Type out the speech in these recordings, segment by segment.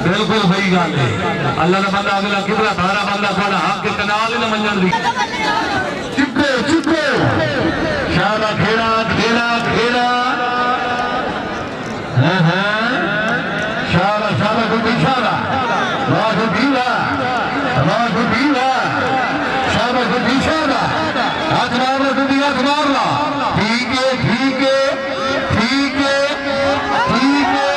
बिल्कुल सही गल है। अल्लाह का बंदा अगला किबला थारा बंदा थोड़ा हक के कनाल न मंजन दी चिपको चिपको शाबा खेड़ा खेड़ा खेड़ा शाबा शाबा को इशारा वाह दीवा शाबा को इशारा हाथ मार लो तुम हाथ मार लो ठीक है ठीक है ठीक है ठीक है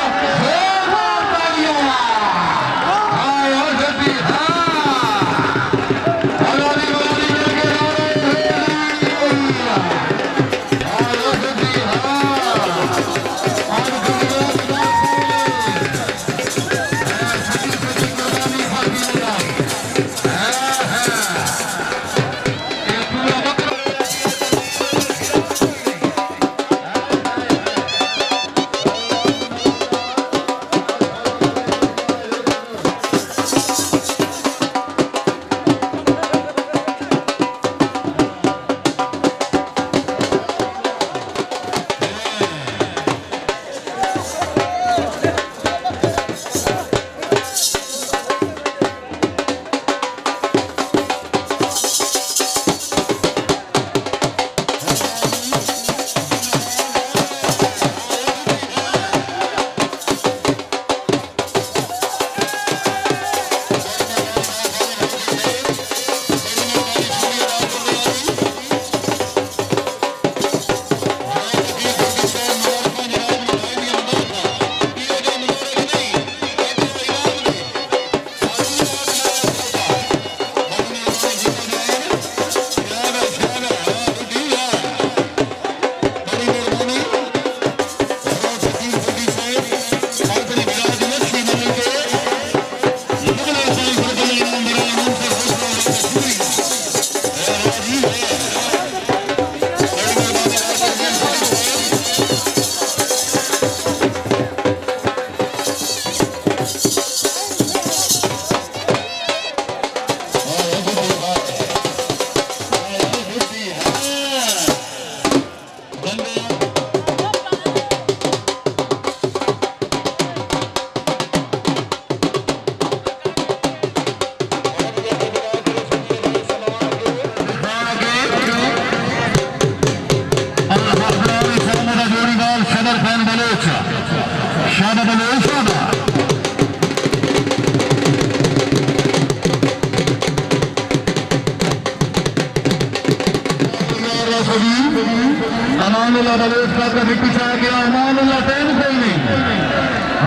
अमानुल्लाह बलोच का पीछे आ गया। अमानुल्लाह टैन कोई नहीं।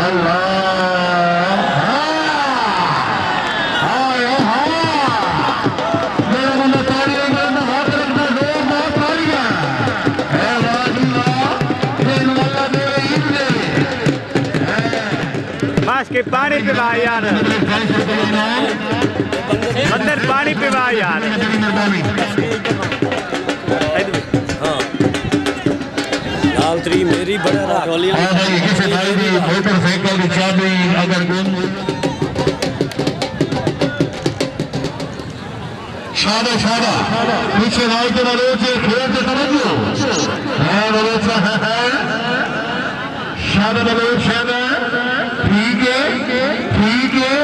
अल्लाह मेरा बंदा तालियां करना हाथ रखना जोर बहुत तालियां है। बस के पानी पिला यार अंदर पानी पिला यार। लालत्री मेरी बड़ा मोटरसाइकिल की चाबी अगर शादा शादा पीछे भाई के बलोच खेल से समझो है बलोच है शादा बलोच शादा ठीक है ठीक है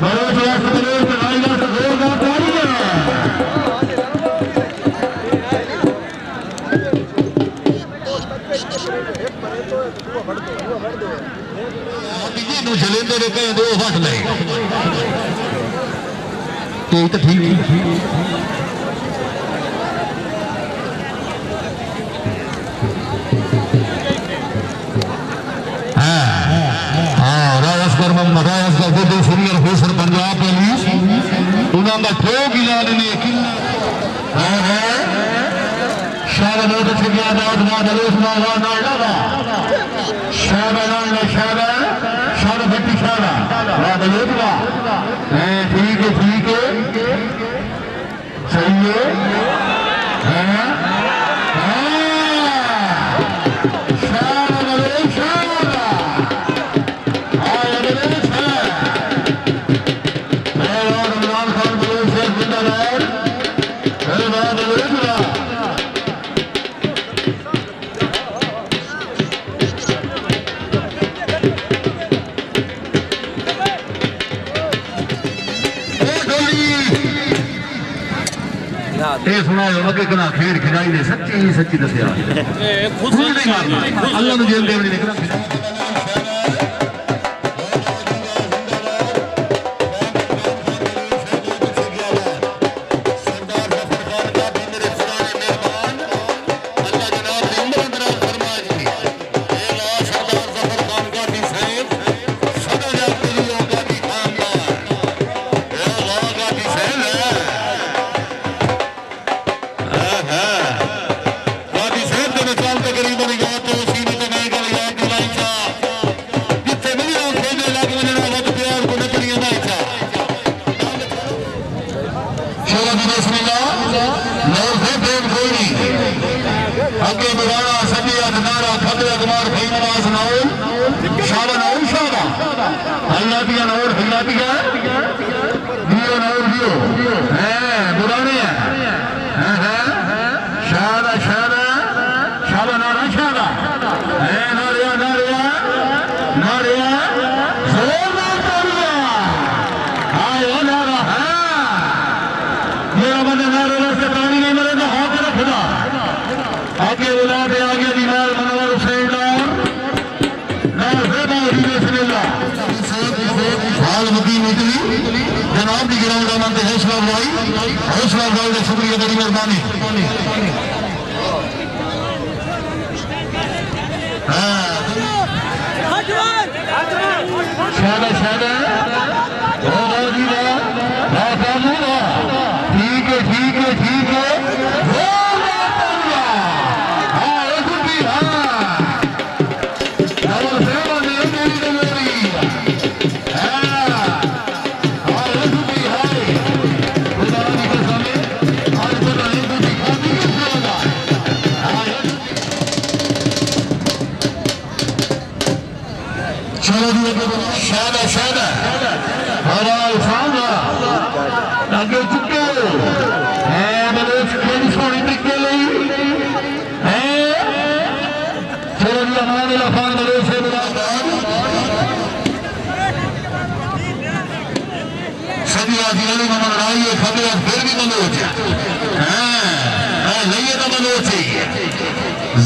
बलोच बलोच भाई का जोरदार तालियां। जलेंदे ने कहे दो फट ले तो ठीक सीनियर ऑफिसर पंजाब पुलिस उन्होंने ठोक इलाज ने शाबाश ठीक है सही है ये सुना हो कि कना खेड़ खिलाई ने सच्ची सच्ची दसिया खुद अल्लाह ने जेल देवनी ने जनाब की गिरावट मानते हौसला अफजाई का शुक्रिया बड़ी मेहरबानी ठीक है ठीक है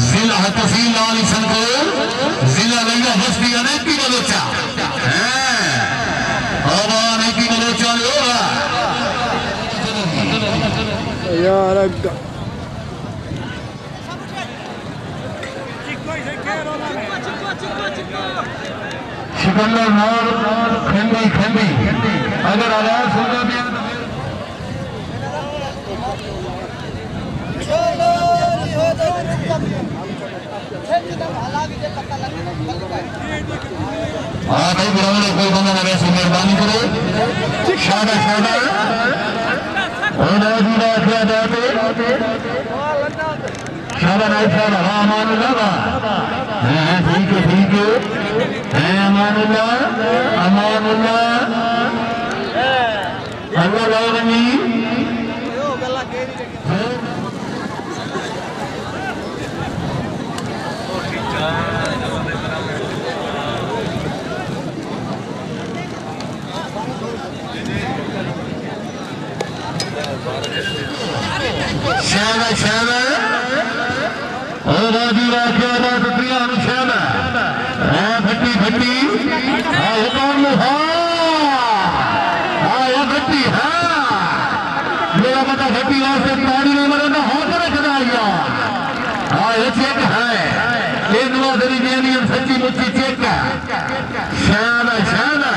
जिला तहसील लाल संकोल जिला लैया बस्ती अनेकी बलोचा अनेकी बलोचा यार सिकंदर मोर खंडी खंडी अगर आवाज होगा भी हाँ भाई बुलाओ कोई बंदा ना वैसे मेहरबानी करो शादा शादा शादा नाइट शादा हाँ अमानुल्लाह हाँ ठीक है अमानुल्लाह अल्लाह लाओ शादा शादा राजी राखिया बात प्रिया शादा भट्टी भट्टी भट्टी मेरा पता भट्टी वास्ते पानी में मरे ना हो तो रखना ये चेक है ये नवाजरी इंडियन सच्ची मुच्ची चेक है शादा शादा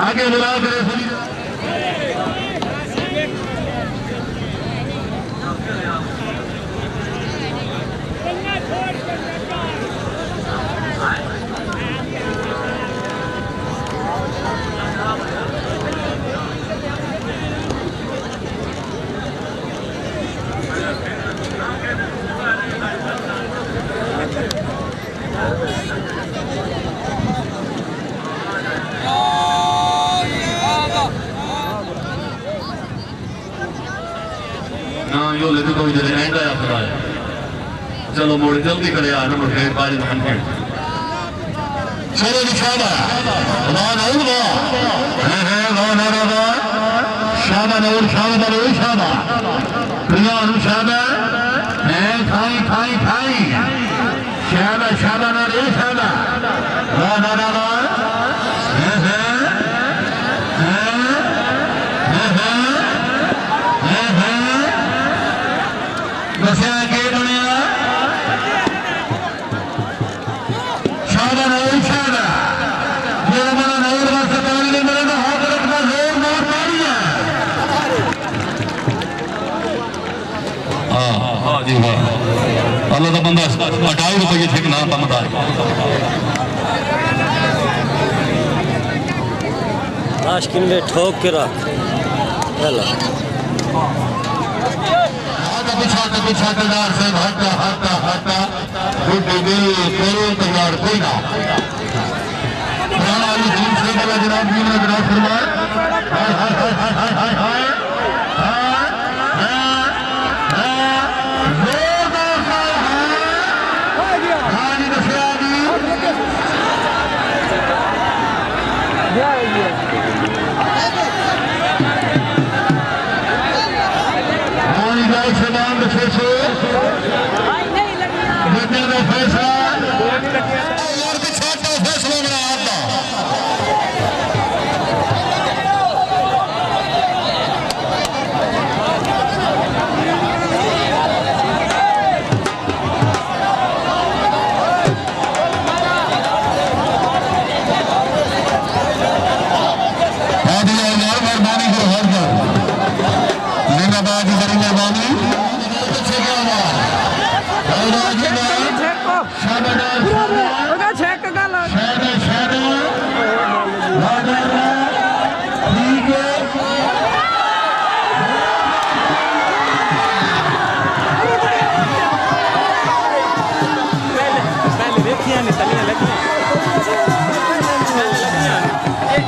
आगे बुला करे यो लेते कोई जरे एंड आया फिर आया चलो मोड़ जल्दी करे आ नंबर 5 घंटे चलो शादा वाह नूर वाह है वाह नूर वाह शादा नूर शादा नूर शादा शादा है खाई खाई खाई शादा शादा ना रे शादा ना ना ना ना दसिया के दुनिया शादा नहीं शादा ये हमारा नौर वास्ते पानी नहीं मिले तो हाथ रखना जोर मार मारिया हाँ जी वाह अल्लाह का बंदा 28 रुपये थे ना तमदार आशिकीन में ठोक के रख हेलो पीछा तैयार से हटा हटा हटा बुद्धि दिल करो तैयार कोई ना प्राण वाली जीन से बोला जनाब जी ने जनाब फरमाया हाय हाय हाय हाय हाय हाय हाय देखिए नहीं तलियां लगी